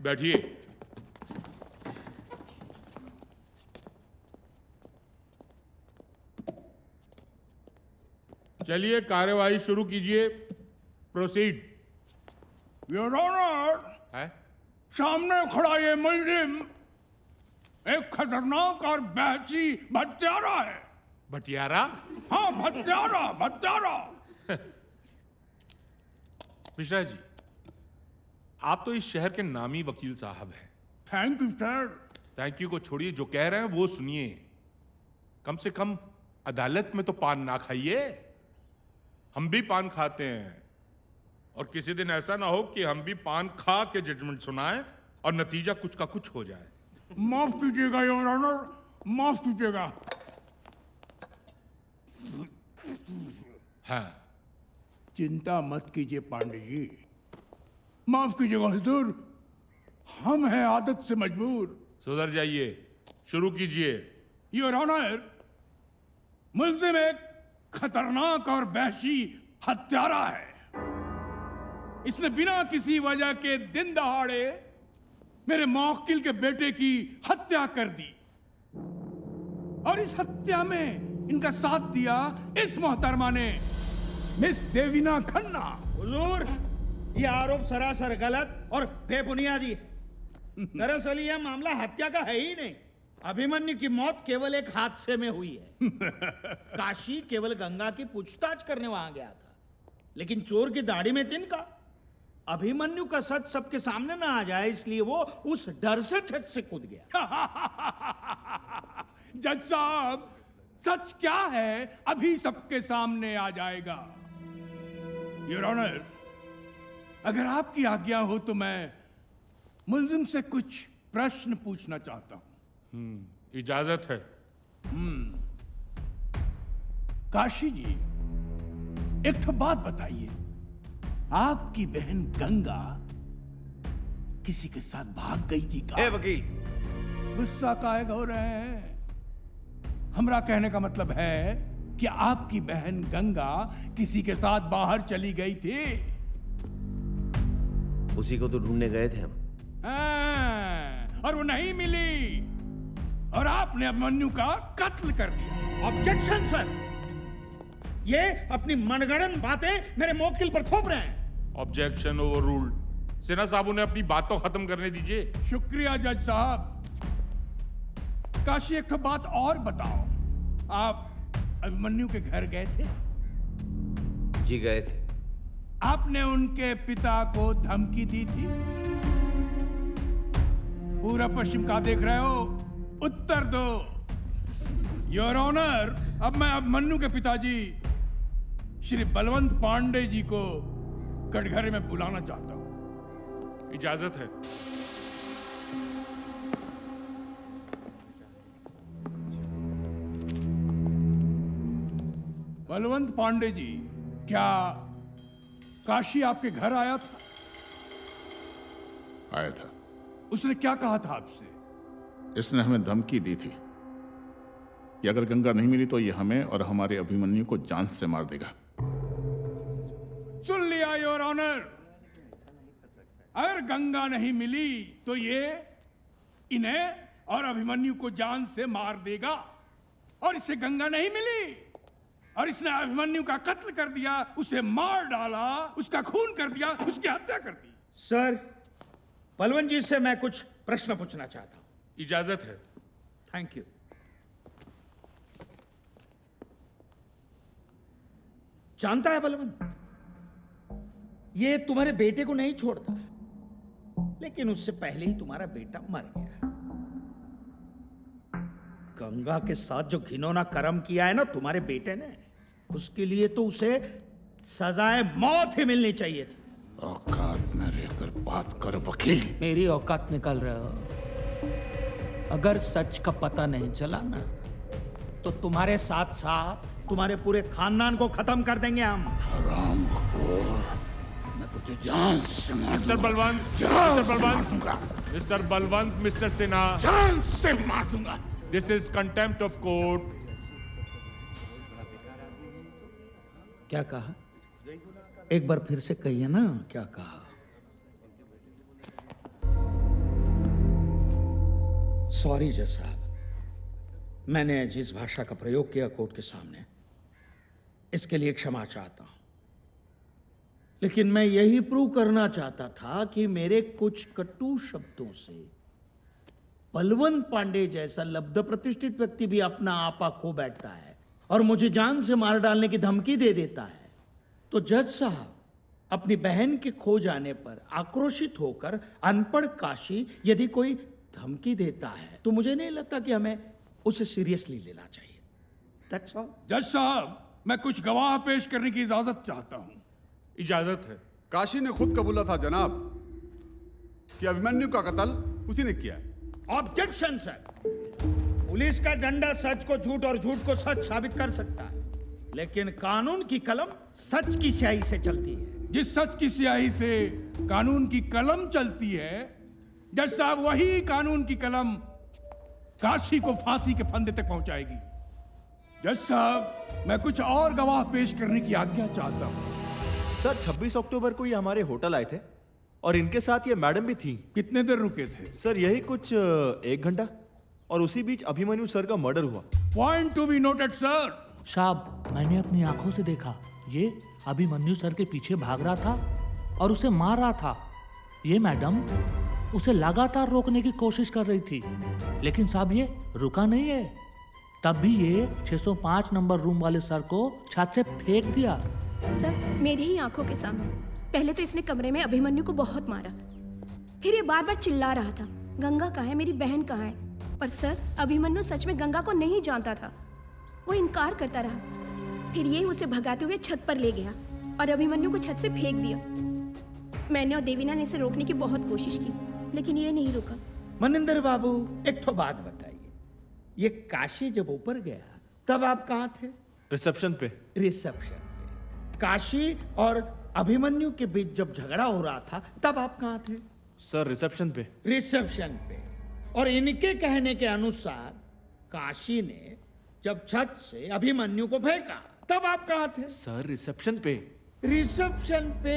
बैठिए। चलिए कार्यवाही शुरू कीजिए। प्रोसीड। योर ऑनर, है? सामने खड़ा ये मुलजिम एक खतरनाक और बहसी भत्यारा है। भटियारा? हाँ, भत्यारा भत्यारा। मिश्रा जी, आप तो इस शहर के नामी वकील साहब हैं। Thank you sir. Thank you को छोड़िए, जो कह रहे हैं वो सुनिए। कम से कम अदालत में तो पान ना खाइए। हम भी पान खाते हैं, और किसी दिन ऐसा ना हो कि हम भी पान खा के जजमेंट सुनाएं और नतीजा कुछ का कुछ हो जाए। माफ कीजिएगा योर ऑनर, माफ कीजिएगा। हाँ, चिंता मत कीजिए पांडे जी, माफ कीजिएगा हुजूर, हम हैं आदत से मजबूर। सुधर जाइए, शुरू कीजिए। योर ऑनर, मुल्जिम एक खतरनाक और वहशी हत्यारा है। इसने बिना किसी वजह के दिन दहाड़े मेरे मौकिल के बेटे की हत्या कर दी, और इस हत्या में इनका साथ दिया इस मोहतरमा ने, मिस देवीना खन्ना। हुजूर, ये आरोप सरासर गलत और बेबुनियादी है। दरअसल यह मामला हत्या का है ही नहीं। अभिमन्यु की मौत केवल एक हादसे में हुई है। काशी केवल गंगा की पूछताछ करने वहां गया था, लेकिन चोर की दाढ़ी में तिनका। अभिमन्यु का सच सबके सामने ना आ जाए, इसलिए वो उस डर से छत से कूद गया। जज साहब, सच क्या है अभी सबके सामने आ जाएगा। योर ऑनर, अगर आपकी आज्ञा हो तो मैं मुल्जिम से कुछ प्रश्न पूछना चाहता हूं। इजाजत है। काशी जी, एक तो बात बताइए, आपकी बहन गंगा किसी के साथ भाग गई थी क्या? ए वकील, गुस्सा काहे हो रहे हैं? हमरा कहने का मतलब है कि आपकी बहन गंगा किसी के साथ बाहर चली गई थी। उसी को तो ढूंढने गए थे हम। और वो नहीं मिली, और आपने अभिमन्यु का कत्ल कर दिया। ऑब्जेक्शन सर, ये अपनी मनगढ़ंत बातें मेरे मौकिल पर थोप रहे हैं। Objection over ruled. सिन्हा साहब, उन्हें अपनी बात तो खत्म करने दीजिए। शुक्रिया जज साहब। काशी, एक तो बात और बताओ, आप अभिमन्यु के घर गए थे? जी गए थे। आपने उनके पिता को धमकी दी थी? पूरब पश्चिम का देख रहे हो? उत्तर दो। योर ऑनर, अब मैं अभिमन्यु के पिताजी श्री बलवंत पांडे जी को कटघरे में बुलाना चाहता हूं। इजाजत है। बलवंत पांडे जी, क्या काशी आपके घर आया था? आया था। उसने क्या कहा था आपसे? इसने हमें धमकी दी थी कि अगर गंगा नहीं मिली तो ये हमें और हमारे अभिमन्यु को जान से मार देगा। सुन लिया योर ऑनर, अगर गंगा नहीं मिली तो ये इन्हें और अभिमन्यु को जान से मार देगा, और इसे गंगा नहीं मिली और इसने अभिमन्यु का कत्ल कर दिया, उसे मार डाला, उसका खून कर दिया, उसकी हत्या कर दी। सर, बलवंत जी से मैं कुछ प्रश्न पूछना चाहता हूं। इजाजत है। Thank you. जानता है बलवंत, ये तुम्हारे बेटे को नहीं छोड़ता, लेकिन उससे पहले ही तुम्हारा बेटा मर गया। गंगा के साथ जो घिनौना कर्म किया है ना तुम्हारे बेटे ने, उसके लिए तो उसे सजाए मौत ही मिलनी चाहिए थी। औकात में रहकर बात कर वकील। मेरी औकात निकाल रहे हो? अगर सच का पता नहीं चला ना, तो तुम्हारे साथ साथ तुम्हारे पूरे खानदान को खत्म कर देंगे हम। हरामखोर, मैं तुझे जान से मार मिस्टर दूंगा। बलवंत, जान मिस्टर से मार बलवंत, दूंगा। मिस्टर बलवंत, मिस्टर सिन्हा, जान से मार दूंगा। This is contempt of court. क्या कहा? एक बार फिर से कहिए ना, क्या कहा? सॉरी जज साहब, मैंने जिस भाषा का प्रयोग किया कोर्ट के सामने, इसके लिए क्षमा चाहता हूं। लेकिन मैं यही प्रूव करना चाहता था कि मेरे कुछ कटु शब्दों से बलवंत पांडे जैसा लब्ध प्रतिष्ठित व्यक्ति भी अपना आपा खो बैठता है और मुझे जान से मार डालने की धमकी दे देता है। तो जज साहब, अपनी बहन के खो जाने पर आक्रोशित होकर अनपढ़ काशी यदि कोई धमकी देता है तो मुझे नहीं लगता कि हमें उसे सीरियसली लेना चाहिए। That's all. जज साहब, मैं कुछ गवाह पेश करने की इजाजत चाहता हूं। इजाजत है। काशी ने खुद कबूला था जनाब कि अभिमन्यु का कत्ल उसी ने किया है। Objection sir. पुलिस का डंडा सच को झूठ और झूठ को सच साबित कर सकता है, लेकिन कानून की कलम सच की स्याही से चलती है। जिस सच की स्याही से कानून की कलम चलती है, जज साहब, वही कानून की कलम काशी को फांसी के फंदे तक पहुंचाएगी। जज साहब, मैं कुछ और गवाह पेश करने की आज्ञा चाहता हूं। सर 26 अक्टूबर को ये हमारे होटल आए थे और इनके साथ ये मैडम भी थी। कितने देर रुके थे? सर यही कुछ 1 घंटा, और उसी बीच अभिमन्यु सर का मर्डर हुआ। Point to be noted sir. साहब, मैंने अपनी आंखों से देखा, ये अभिमन्यु सर के पीछे भाग रहा था और उसे मार रहा था। ये मैडम उसे लगातार रोकने की कोशिश कर रही थी, लेकिन साहब ये रुका नहीं है। तब भी ये 605 नंबर रूम वाले सर को छत से फेंक दिया। सर, मेरी ही आंखों के सामने। पहले तो इसने कमरे में अभिमन्यु को बहुत मारा, फिर ये बार बार चिल्ला रहा था, गंगा कहाँ है, मेरी बहन कहाँ है। पर सर, अभिमन्यु सच में गंगा को नहीं जानता था। वो इनकार करता रहा। फिर ये उसे भगाते हुए छत पर ले गया और अभिमन्यु को छत से फेंक दिया। मैंने और देवीना ने इसे रोकने की बहुत कोशिश की, लेकिन ये नहीं रुका। मनिंदर बाबू, एक तो बात बताइए, ये काशी जब ऊपर गया तब आप कहाँ थे? रिसेप्शन पे। रिसेप्शन पे। काशी और अभिमन्यु के बीच जब झगड़ा हो रहा था तब आप कहाँ थे? सर रिसेप्शन पे। रिसेप्शन पे। और इनके कहने के अनुसार काशी ने जब छत से अभिमन्यु को फेंका तब आप कहाँ थे? सर रिसेप्शन पे। रिसेप्शन पे।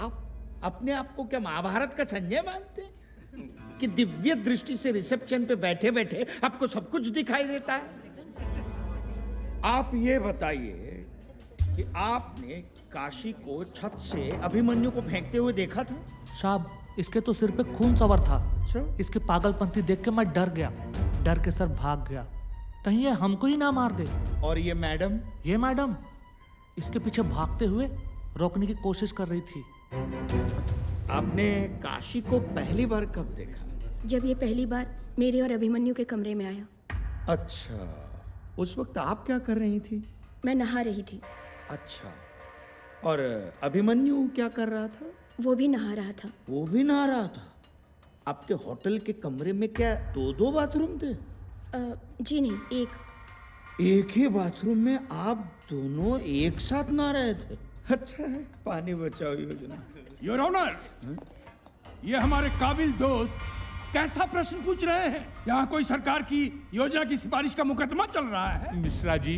आप अपने आप को क्या महाभारत का संजय मानते हैं कि दिव्य दृष्टि से रिसेप्शन पे बैठे बैठे आपको सब कुछ दिखाई देता है? आप ये बताइए कि आपने काशी को छत से अभिमन्यु को फेंकते हुए देखा था? साहब, इसके तो सिर पे खून सवार था। अच्छा। इसकी पागलपंती देख के मैं डर गया। डर के सर भाग गया, कहीं ये हमको ही ना मार दे। और ये मैडम? ये मैडम इसके पीछे भागते हुए रोकने की कोशिश कर रही थी। आपने काशी को पहली बार कब देखा? जब ये पहली बार मेरे और अभिमन्यु के कमरे में आया। अच्छा, उस वक्त आप क्या कर रही थी? मैं नहा रही थी। अच्छा, और अभिमन्यु क्या कर रहा था? वो भी नहा रहा था। वो भी नहा रहा था। आपके होटल के कमरे में क्या 2-2 बाथरूम थे? जी नहीं, एक ही बाथरूम में आप दोनों एक साथ नहा रहे थे। अच्छा है, पानी बचाओ योजना। योर ऑनर, ये हमारे काबिल दोस्त कैसा प्रश्न पूछ रहे हैं? यहाँ कोई सरकार की योजना की सिफारिश का मुकदमा चल रहा है।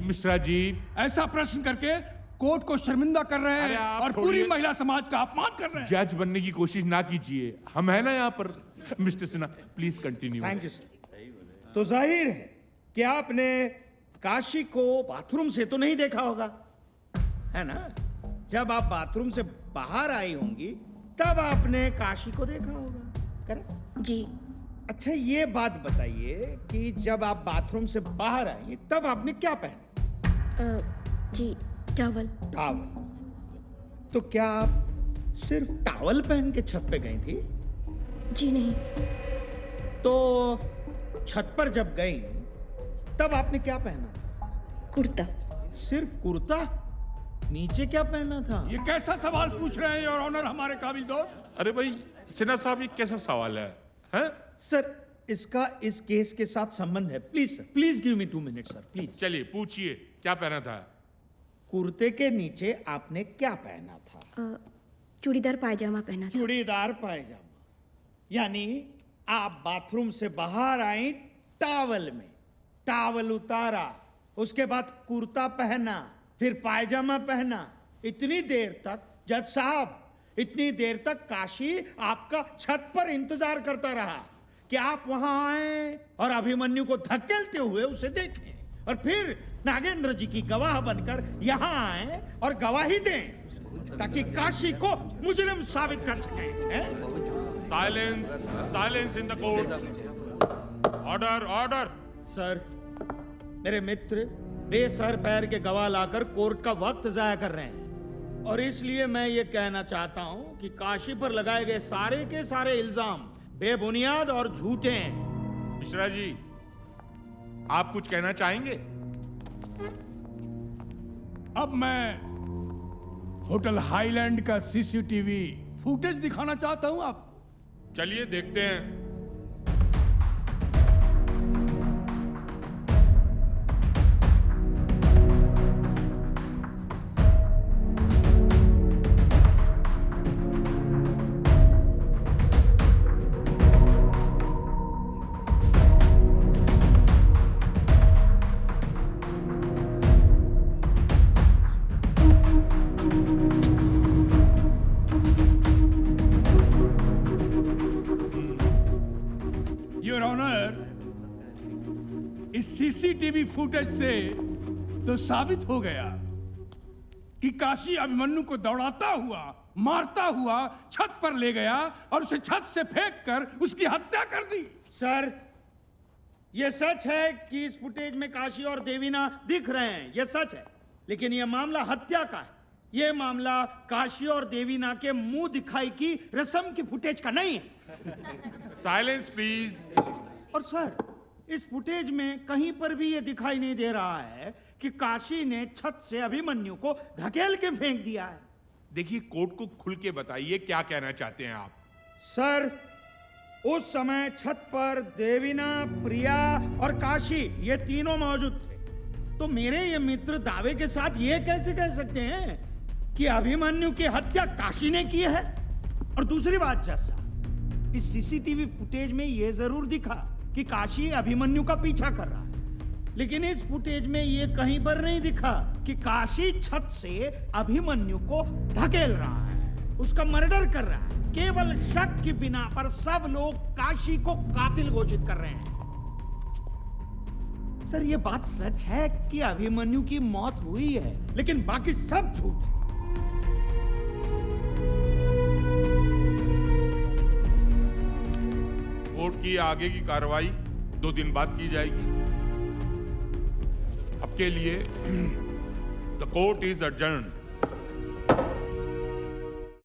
मिश्रा जी, ऐसा प्रश्न करके कोर्ट को शर्मिंदा कर रहे अरे हैं आप और थोड़ी- पूरी महिला समाज का अपमान कर रहे हैं। जज बनने की कोशिश ना कीजिए, हम है ना यहाँ पर। Mister Sinha, please continue. Thank you sir. तो जाहिर है कि आपने काशी को बाथरूम से तो नहीं देखा होगा, है ना? जब आप बाथरूम से बाहर आई होंगी तब आपने काशी को देखा होगा, करेक्ट? जी। अच्छा, ये बात बताइए कि जब आप बाथरूम से बाहर आई तब आपने क्या पहना? जी, टॉवल। टॉवल। तो क्या आप सिर्फ टॉवल पहन के छत पे गई थी? जी नहीं। तो छत पर जब गई तब आपने क्या पहना था? कुर्ता। सिर्फ कुर्ता? नीचे क्या पहना था? ये कैसा सवाल पूछ रहे हैं योर ऑनर हमारे काबिल दोस्त? अरे भाई सिन्हा साहब, ये कैसा सवाल है, हैं? सर, इसका इस केस के साथ संबंध है। Please sir, please give me 2 minute sir, please. चलिए पूछिए, क्या पहना था? कुर्ते के नीचे आपने क्या पहना था? चूड़ीदार पायजामा पहना था। चूड़ीदार पायजामा। यानी आप बाथरूम से बाहर आई टॉवल में, टॉवल उतारा, उसके बाद कुर्ता पहना, फिर पायजामा पहना। इतनी देर तक जज साहब, इतनी देर तक काशी आपका छत पर इंतजार करता रहा कि आप वहां आए और अभिमन्यु को धकेलते हुए उसे देखें और फिर नागेंद्र जी की गवाह बनकर यहां आए और गवाही दें ताकि काशी को मुजरिम साबित कर सकें, हैं? Silence, silence in the court. Order, order. Sir, मेरे मित्र बेसर पैर के गवाह लाकर कोर्ट का वक्त जाया कर रहे हैं और इसलिए मैं ये कहना चाहता हूं कि काशी पर लगाए गए सारे के सारे इल्जाम बेबुनियाद और झूठे हैं। मिश्रा जी, आप कुछ कहना चाहेंगे? अब मैं होटल हाईलैंड का सीसीटीवी फुटेज दिखाना चाहता हूं आपको। चलिए देखते हैं। योर ऑनर, इस सीसीटीवी फुटेज से तो साबित हो गया कि काशी अभिमन्यु को दौड़ाता हुआ, मारता हुआ छत पर ले गया और उसे छत से फेंककर उसकी हत्या कर दी। सर, यह सच है कि इस फुटेज में काशी और देवीना दिख रहे हैं, यह सच है, लेकिन यह मामला हत्या का है। यह मामला काशी और देवीना के मुंह दिखाई की रस्म की फुटेज का नहीं है। Silence please. और सर, इस फुटेज में कहीं पर भी यह दिखाई नहीं दे रहा है कि काशी ने छत से अभिमन्यु को धकेल के फेंक दिया है। देखिए, कोर्ट को खुल के बताइए क्या कहना चाहते हैं आप। सर, उस समय छत पर देवीना, प्रिया और काशी ये तीनों मौजूद थे, तो मेरे ये मित्र दावे के साथ ये कैसे कह सकते हैं कि अभिमन्यु की हत्या काशी ने की है? और दूसरी बात, जैसा इस सीसीटीवी फुटेज में ये जरूर दिखा कि काशी अभिमन्यु का पीछा कर रहा है, लेकिन इस फुटेज में ये कहीं पर नहीं दिखा कि काशी छत से अभिमन्यु को धकेल रहा है, उसका मर्डर कर रहा है। केवल शक की बिना पर सब लोग काशी को कातिल घोषित कर रहे हैं। सर, ये बात सच है कि अभिमन्यु की मौत हुई है, लेकिन बाकी सब झूठ है। कोर्ट की आगे की कार्रवाई 2 दिन बाद की जाएगी। अब के लिए द कोर्ट इज adjourned।